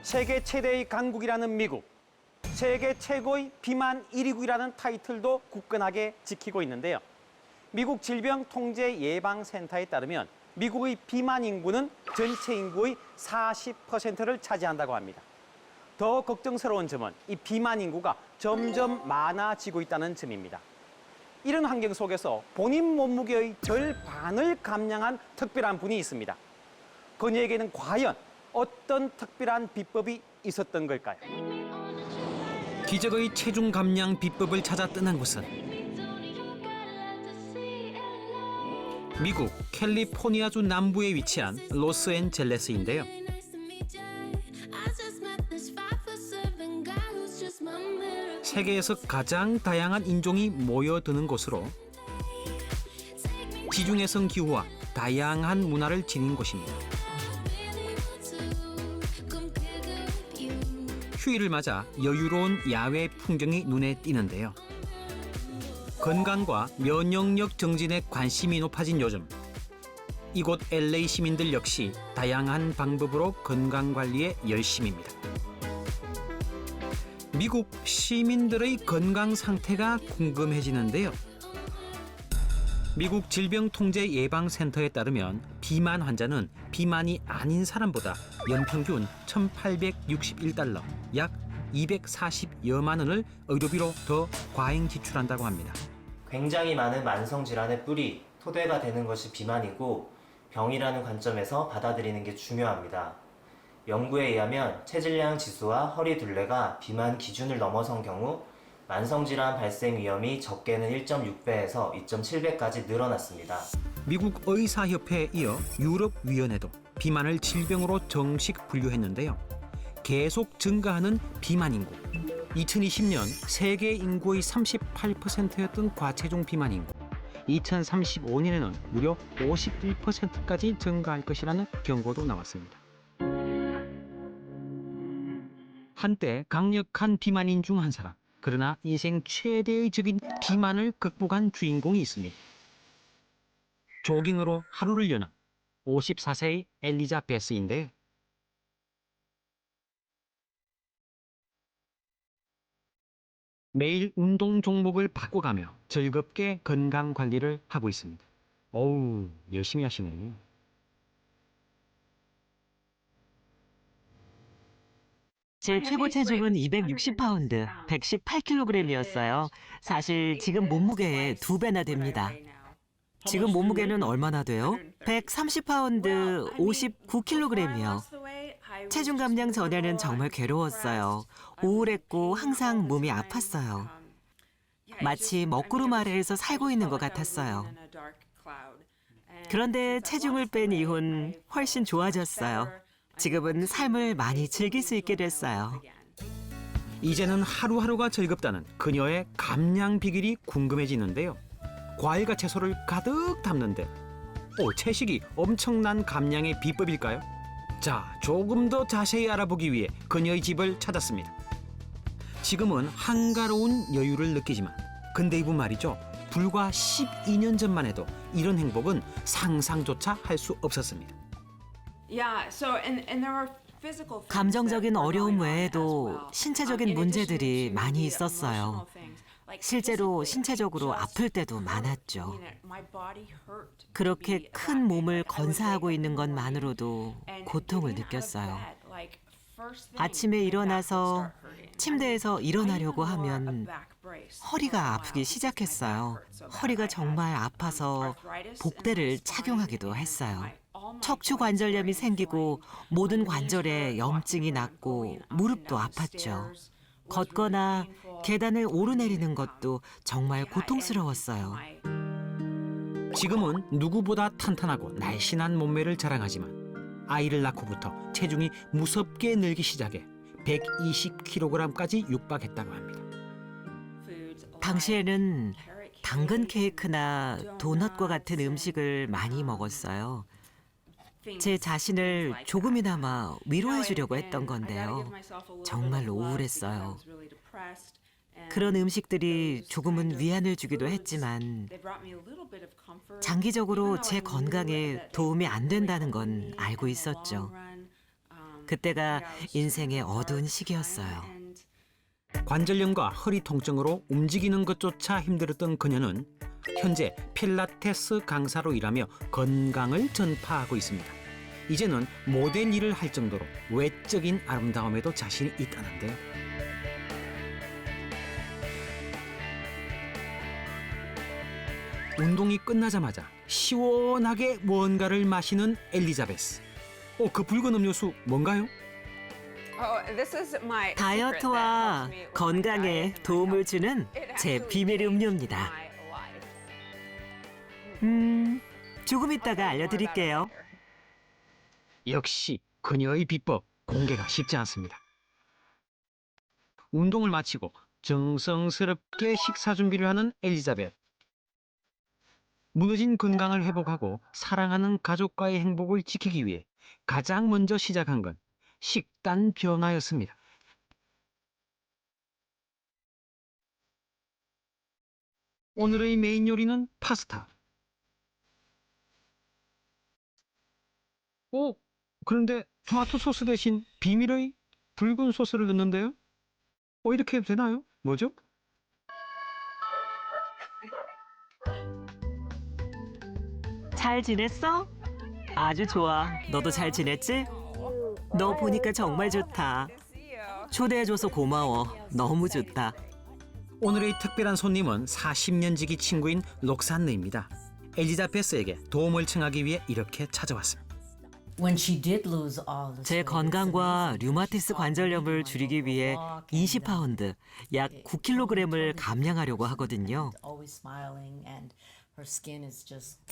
세계 최대의 강국이라는 미국, 세계 최고의 비만 1위국이라는 타이틀도 굳건하게 지키고 있는데요. 미국 질병통제예방센터에 따르면 미국의 비만 인구는 전체 인구의 40%를 차지한다고 합니다. 더 걱정스러운 점은 이 비만 인구가 점점 많아지고 있다는 점입니다. 이런 환경 속에서 본인 몸무게의 절반을 감량한 특별한 분이 있습니다. 그녀에게는 과연 어떤 특별한 비법이 있었던 걸까요? 기적의 체중 감량 비법을 찾아 떠난 곳은 미국 캘리포니아주 남부에 위치한 로스앤젤레스인데요. 세계에서 가장 다양한 인종이 모여드는 곳으로 지중해성 기후와 다양한 문화를 지닌 곳입니다. 휴일을 맞아 여유로운 야외 풍경이 눈에 띄는데요. 건강과 면역력 증진에 관심이 높아진 요즘, 이곳 LA 시민들 역시 다양한 방법으로 건강관리에 열심입니다. 미국 시민들의 건강 상태가 궁금해지는데요. 미국 질병통제예방센터에 따르면 비만 환자는 비만이 아닌 사람보다 연평균 1,861달러, 약 240여만 원을 의료비로 더 과잉 지출한다고 합니다. 굉장히 많은 만성질환의 뿌리, 토대가 되는 것이 비만이고 병이라는 관점에서 받아들이는 게 중요합니다. 연구에 의하면 체질량 지수와 허리 둘레가 비만 기준을 넘어선 경우 만성질환 발생 위험이 적게는 1.6배에서 2.7배까지 늘어났습니다. 미국 의사협회에 이어 유럽위원회도 비만을 질병으로 정식 분류했는데요. 계속 증가하는 비만 인구. 2020년 세계 인구의 38%였던 과체중 비만 인구. 2035년에는 무려 51%까지 증가할 것이라는 경고도 나왔습니다. 한때 강력한 비만인 중 한 사람. 그러나 인생 최대의 적인 비만을 극복한 주인공이 있습니다. 조깅으로 하루를 여는 54세의 엘리자베스인데요. 매일 운동 종목을 바꿔가며 즐겁게 건강 관리를 하고 있습니다. 어우, 열심히 하시네요. 제 최고 체중은 260파운드, 118kg이었어요. 사실 지금 몸무게의 2배나 됩니다. 지금 몸무게는 얼마나 돼요? 130파운드, 59kg이요. 체중 감량 전에는 정말 괴로웠어요. 우울했고 항상 몸이 아팠어요. 마치 먹구름 아래에서 살고 있는 것 같았어요. 그런데 체중을 뺀 이후는 훨씬 좋아졌어요. 지금은 삶을 많이 즐길 수 있게 됐어요. 이제는 하루하루가 즐겁다는 그녀의 감량 비결이 궁금해지는데요. 과일과 채소를 가득 담는데 채식이 엄청난 감량의 비법일까요? 자, 조금 더 자세히 알아보기 위해 그녀의 집을 찾았습니다. 지금은 한가로운 여유를 느끼지만 근데 이분 말이죠. 불과 12년 전만 해도 이런 행복은 상상조차 할 수 없었습니다. 감정적인 어려움 외에도 신체적인 문제들이 많이 있었어요. 실제로 신체적으로 아플 때도 많았죠. 그렇게 큰 몸을 건사하고 있는 것만으로도 고통을 느꼈어요. 아침에 일어나서 침대에서 일어나려고 하면 허리가 아프기 시작했어요. 허리가 정말 아파서 복대를 착용하기도 했어요. 척추 관절염이 생기고 모든 관절에 염증이 났고 무릎도 아팠죠. 걷거나 계단을 오르내리는 것도 정말 고통스러웠어요. 지금은 누구보다 탄탄하고 날씬한 몸매를 자랑하지만 아이를 낳고부터 체중이 무섭게 늘기 시작해 120kg까지 육박했다고 합니다. 당시에는 당근 케이크나 도넛과 같은 음식을 많이 먹었어요. 제 자신을 조금이나마 위로해 주려고 했던 건데요. 정말 우울했어요. 그런 음식들이 조금은 위안을 주기도 했지만 장기적으로 제 건강에 도움이 안 된다는 건 알고 있었죠. 그때가 인생의 어두운 시기였어요. 관절염과 허리 통증으로 움직이는 것조차 힘들었던 그녀는 현재 필라테스 강사로 일하며 건강을 전파하고 있습니다. 이제는 모델 일을 할 정도로 외적인 아름다움에도 자신이 있다는데요. 운동이 끝나자마자 시원하게 무언가를 마시는 엘리자베스. 그 붉은 음료수 뭔가요? 다이어트와 건강에 도움을 주는 제 비밀 음료입니다. 조금 있다가 알려드릴게요. 역시 그녀의 비법 공개가 쉽지 않습니다. 운동을 마치고 정성스럽게 식사 준비를 하는 엘리자벳. 무너진 건강을 회복하고 사랑하는 가족과의 행복을 지키기 위해 가장 먼저 시작한 건 식단 변화였습니다. 오늘의 메인 요리는 파스타. 그런데 토마토 소스 대신 비밀의 붉은 소스를 넣는데요? 이렇게 해도 되나요? 뭐죠? 잘 지냈어? 아주 좋아. 너도 잘 지냈지? 너 보니까 정말 좋다. 초대해줘서 고마워. 너무 좋다. 오늘의 특별한 손님은 40년 지기 친구인 록산느입니다. 엘리자베스에게 도움을 청하기 위해 이렇게 찾아왔습니다. 제 건강과 류마티스 관절염을 줄이기 위해 20파운드, 약 9kg을 감량하려고 하거든요.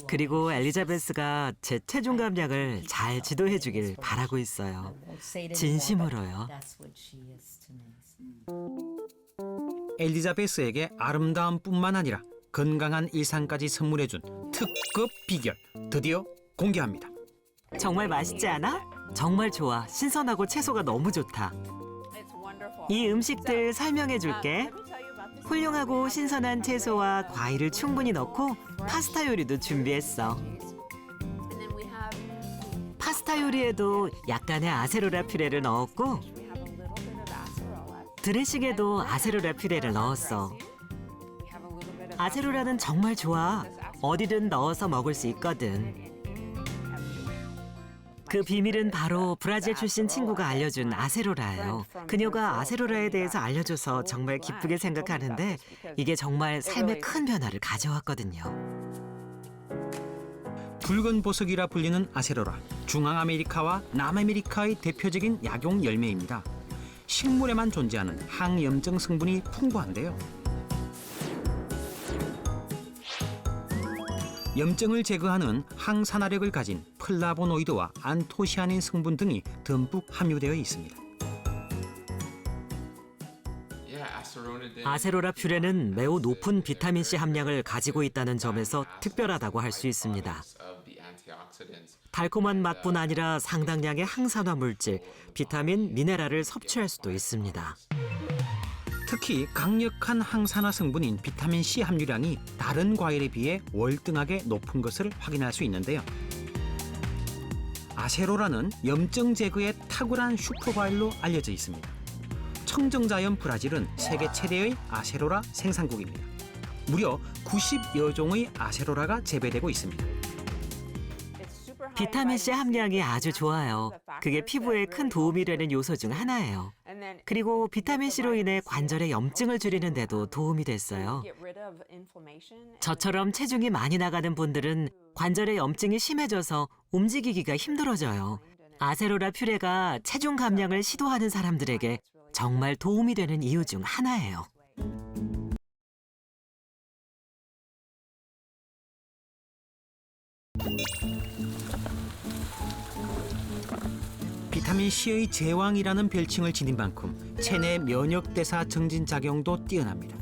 그리고 엘리자베스가 제 체중 감량을 잘 지도해 주길 바라고 있어요. 진심으로요. 엘리자베스에게 아름다움뿐만 아니라 건강한 일상까지 선물해준 특급 비결 드디어 공개합니다. 정말 맛있지 않아? 정말 좋아. 신선하고 채소가 너무 좋다. 이 음식들 설명해 줄게. 훌륭하고 신선한 채소와 과일을 충분히 넣고 파스타 요리도 준비했어. 파스타 요리에도 약간의 아세로라 퓨레를 넣었고 드레싱에도 아세로라 퓨레를 넣었어. 아세로라는 정말 좋아. 어디든 넣어서 먹을 수 있거든. 그 비밀은 바로 브라질 출신 친구가 알려준 아세로라예요. 그녀가 아세로라에 대해서 알려줘서 정말 기쁘게 생각하는데 이게 정말 삶에 큰 변화를 가져왔거든요. 붉은 보석이라 불리는 아세로라, 중앙아메리카와 남아메리카의 대표적인 약용 열매입니다. 식물에만 존재하는 항염증 성분이 풍부한데요. 염증을 제거하는 항산화력을 가진 플라보노이드와 안토시아닌 성분 등이 듬뿍 함유되어 있습니다. 아세로라 퓨레는 매우 높은 비타민C 함량을 가지고 있다는 점에서 특별하다고 할 수 있습니다. 달콤한 맛뿐 아니라 상당량의 항산화 물질, 비타민, 미네랄을 섭취할 수도 있습니다. 특히 강력한 항산화 성분인 비타민C 함유량이 다른 과일에 비해 월등하게 높은 것을 확인할 수 있는데요. 아세로라는 염증 제거에 탁월한 슈퍼과일로 알려져 있습니다. 청정자연 브라질은 세계 최대의 아세로라 생산국입니다. 무려 90여 종의 아세로라가 재배되고 있습니다. 비타민C 함량이 아주 좋아요. 그게 피부에 큰 도움이 되는 요소 중 하나예요. 그리고 비타민C로 인해 관절의 염증을 줄이는 데도 도움이 됐어요. 저처럼 체중이 많이 나가는 분들은 관절의 염증이 심해져서 움직이기가 힘들어져요. 아세로라 퓨레가 체중 감량을 시도하는 사람들에게 정말 도움이 되는 이유 중 하나예요. 비타민C의 제왕이라는 별칭을 지닌 만큼 체내 면역대사 증진 작용도 뛰어납니다.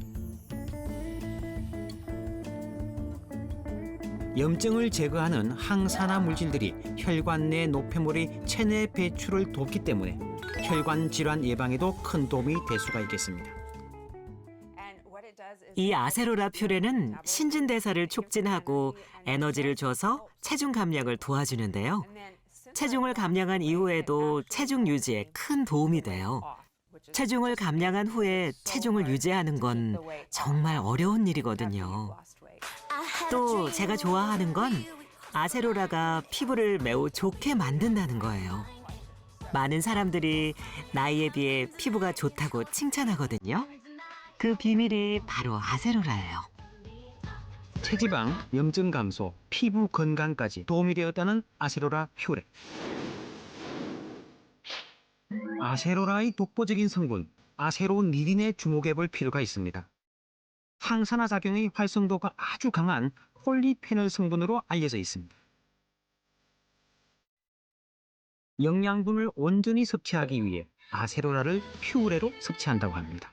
염증을 제거하는 항산화 물질들이 혈관 내 노폐물의 체내 배출을 돕기 때문에 혈관 질환 예방에도 큰 도움이 될 수가 있겠습니다. 이 아세로라 퓨레는 신진대사를 촉진하고 에너지를 줘서 체중 감량을 도와주는데요. 체중을 감량한 이후에도 체중 유지에 큰 도움이 돼요. 체중을 감량한 후에 체중을 유지하는 건 정말 어려운 일이거든요. 또 제가 좋아하는 건 아세로라가 피부를 매우 좋게 만든다는 거예요. 많은 사람들이 나이에 비해 피부가 좋다고 칭찬하거든요. 그 비밀이 바로 아세로라예요. 체지방, 염증 감소, 피부 건강까지 도움이 되었다는 아세로라 퓨레. 아세로라의 독보적인 성분, 아세로니린에 주목해 볼 필요가 있습니다. 항산화 작용의 활성도가 아주 강한 폴리페놀 성분으로 알려져 있습니다. 영양분을 온전히 섭취하기 위해 아세로라를 퓨레로 섭취한다고 합니다.